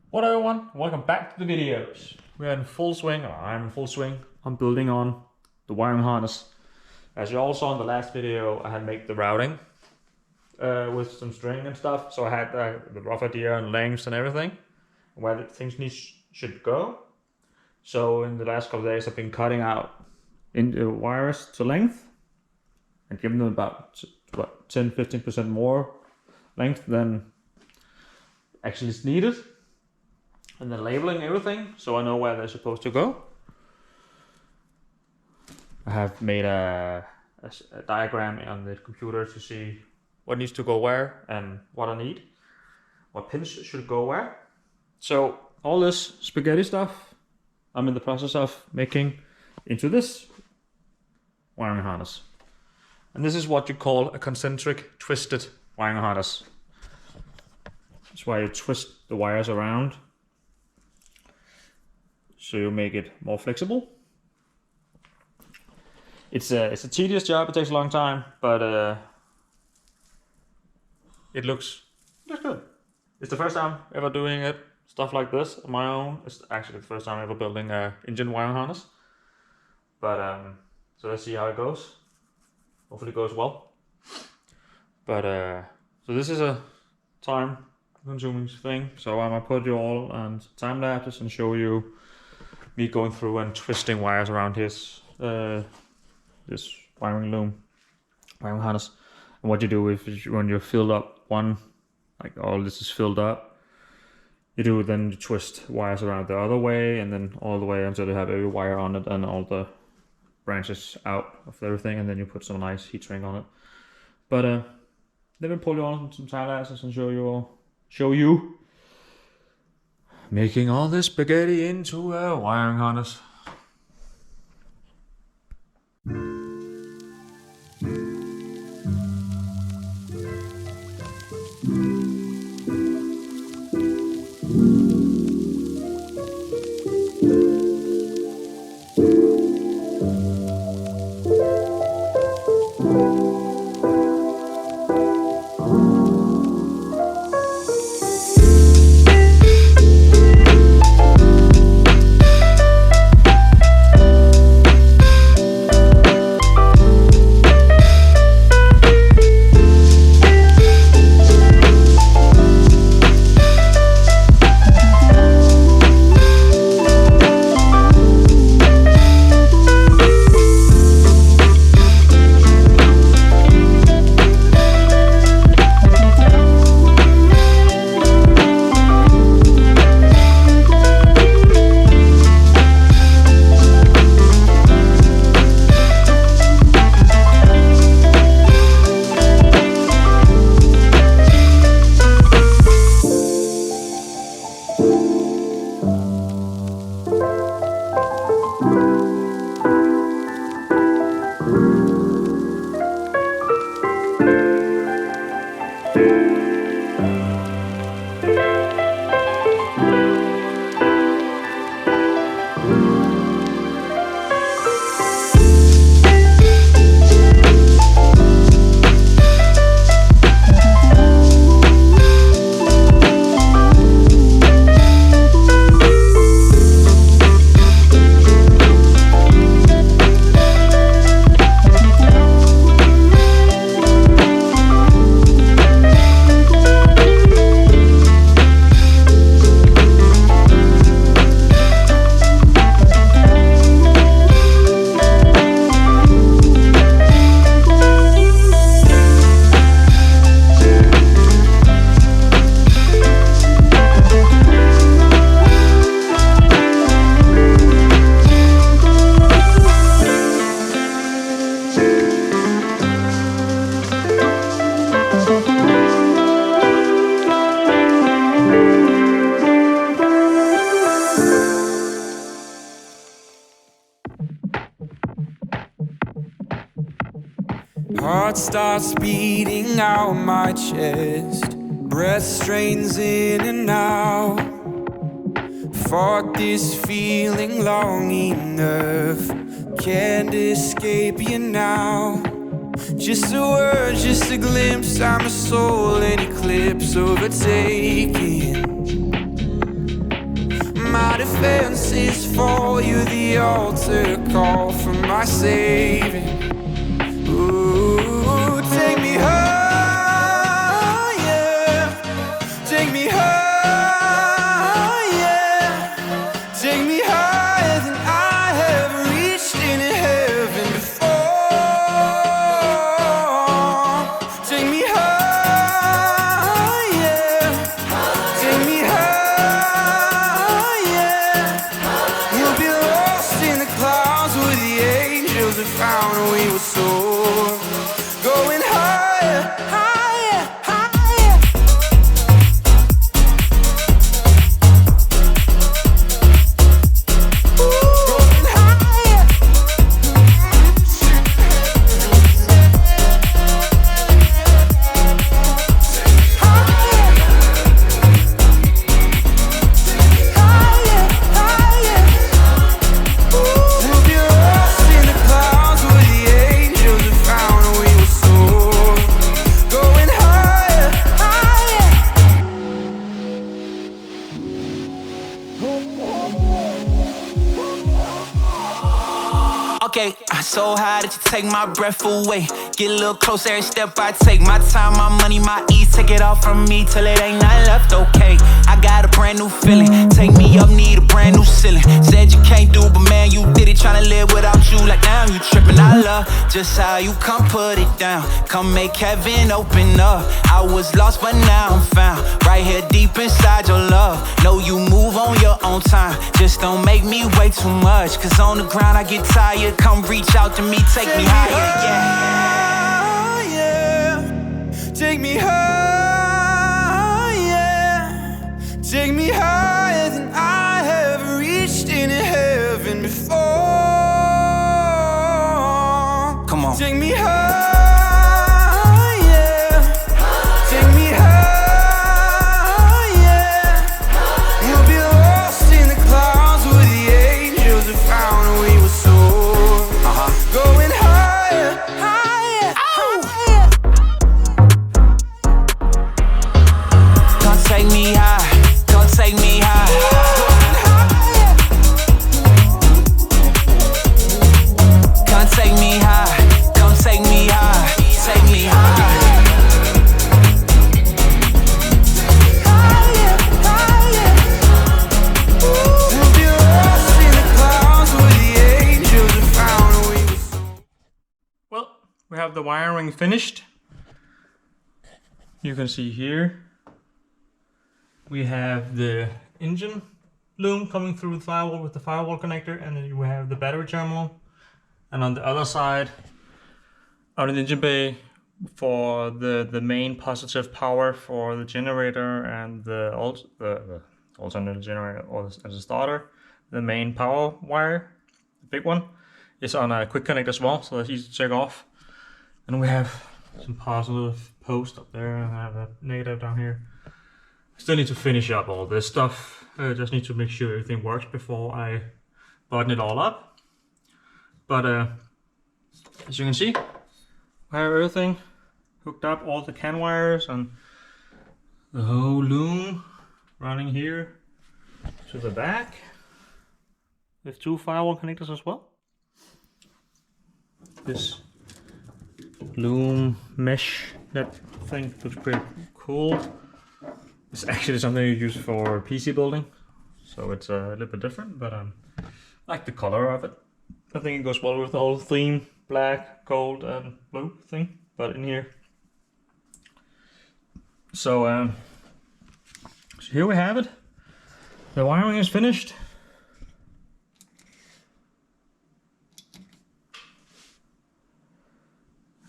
What up everyone, welcome back to the videos. We're in full swing, or I'm in full swing. I'm building on the wiring harness. As you all saw in the last video, I had made the routing with some string and stuff. So I had the rough idea and lengths and everything, where the things should go. So in the last couple of days I've been cutting out into wires to length and giving them about 10-15% more length than actually is needed. And then labeling everything so I know where they're supposed to go. I have made a diagram on the computer to see what needs to go where and what I need, what pins should go where. So all this spaghetti stuff I'm in the process of making into this wiring harness. And this is what you call a concentric twisted wiring harness. That's why you twist the wires around so you make it more flexible. It's a tedious job, it takes a long time, but it looks good. It's the first time ever doing it, stuff like this on my own. It's actually the first time ever building a engine wiring harness. But so let's see how it goes. Hopefully it goes well. But so this is a time consuming thing, so I'm gonna put you all on time lapses and show you me going through and twisting wires around his this wiring harness. And what you do when you're filled up one, like all this is filled up, you twist wires around the other way and then all the way until you have every wire on it and all the branches out of everything, and then you put some nice heat shrink on it. But let me pull you on some time lapses and show you making all this spaghetti into a wiring harness. Heart starts beating out my chest, breath strains in and out. Fought this feeling long enough, can't escape you now. Just a word, just a glimpse, I'm a soul in eclipse overtaking. is for you, the altar call for my saving. Ooh, take me higher, take me higher, take me higher than I have reached in heaven before. Take me higher, take me higher. We'll be lost in the clouds where the angels have found we will soar. Going higher, higher, higher. Going higher. Higher, higher. We'll be lost in the clouds where the angels have found we will soar. Going higher, higher. Okay, I'm so high that you take my breath away. Get a little closer every step I take. My time, my money, my ease. Take it all from me till it ain't nothing left, okay. I got a brand new feeling. Take me up, need a brand new ceiling. Said you can't do, but man, you did it. Tryna live without you, like now you tripping. I love just how you come put it down. Come make heaven open up. I was lost, but now I'm found. Right here deep inside your love. Know you move on your own time. Just don't make me wait too much. Cause on the ground I get tired. Come reach out to me, take me higher, yeah. Take me higher, take me higher than I have reached in heaven before. Come on. Take me higher, take me higher. We'll be lost in the clouds where the angels have found we will soar. Going higher, higher, higher. Come take me high, come take me high. Come take me high, come take me high, take me high. Higher, higher. We'll be lost in the clouds where the angels have found we will soar. Well, we have the wiring finished. You can see here we have the engine loom coming through the firewall with the firewall connector, and then you have the battery terminal. And on the other side, out in the engine bay, for the main positive power for the generator and the alternating generator or as a starter, the main power wire, the big one, is on a quick connect as well, so that's easy to check off. And we have some positive post up there, and I have a negative down here. Still need to finish up all this stuff. I just need to make sure everything works before I button it all up. But as you can see, I have everything hooked up, all the CAN wires and the whole loom running here to the back with 2 firewall connectors as well. This loom mesh, that thing looks pretty cool. It's actually something you use for PC building, so it's a little bit different, but I like the color of it. I think it goes well with the whole theme, black, gold, and blue thing, but in here. So here we have it. The wiring is finished.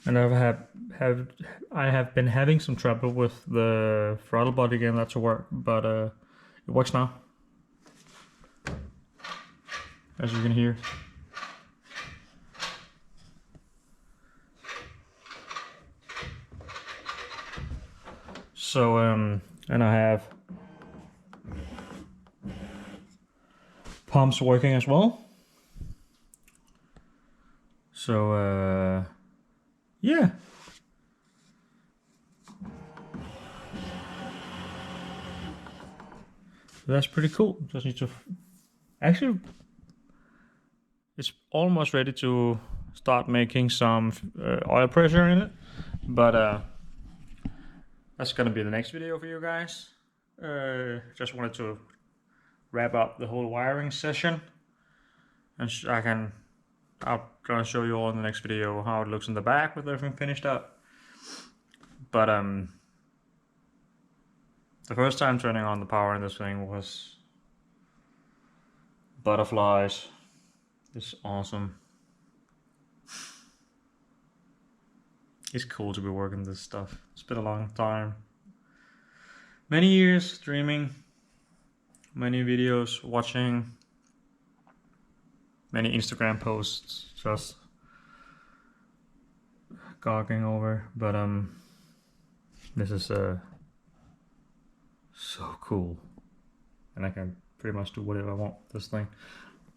And I have been having some trouble with the throttle body getting that to work, but it works now, as you can hear. So and I have pumps working as well. So yeah. That's pretty cool. Just need to Actually, it's almost ready to start making some oil pressure in it, but that's gonna be the next video for you guys. Just wanted to wrap up the whole wiring session, and I'm gonna show you all in the next video how it looks in the back with everything finished up. But the first time turning on the power in this thing was butterflies. It's awesome. It's cool to be working this stuff. It's been a long time. Many years streaming, many videos watching, many Instagram posts just gawking over. But this is so cool. And I can pretty much do whatever I want with this thing.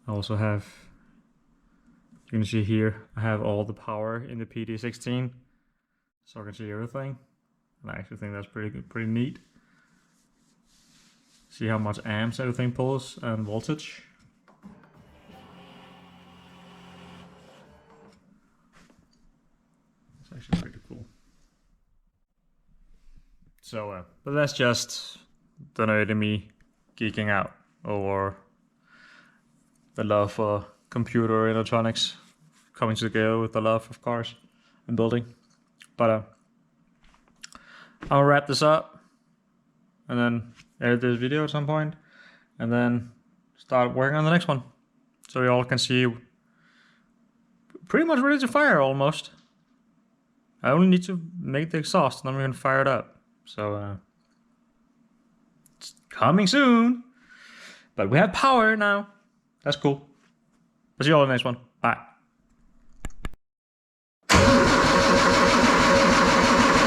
I also have, you can see here, I have all the power in the PD16. So I can see everything, and I actually think that's pretty good, pretty neat. See how much amps everything pulls and voltage. It's actually pretty cool. So, but that's just the nerd in me geeking out over the love for computer electronics coming together with the love of cars and building. But I'll wrap this up and then edit this video at some point and then start working on the next one. So you all can see pretty much ready to fire almost. I only need to make the exhaust and then we're gonna fire it up. So it's coming soon. But we have power now. That's cool. I'll see you all in the next one. Bye.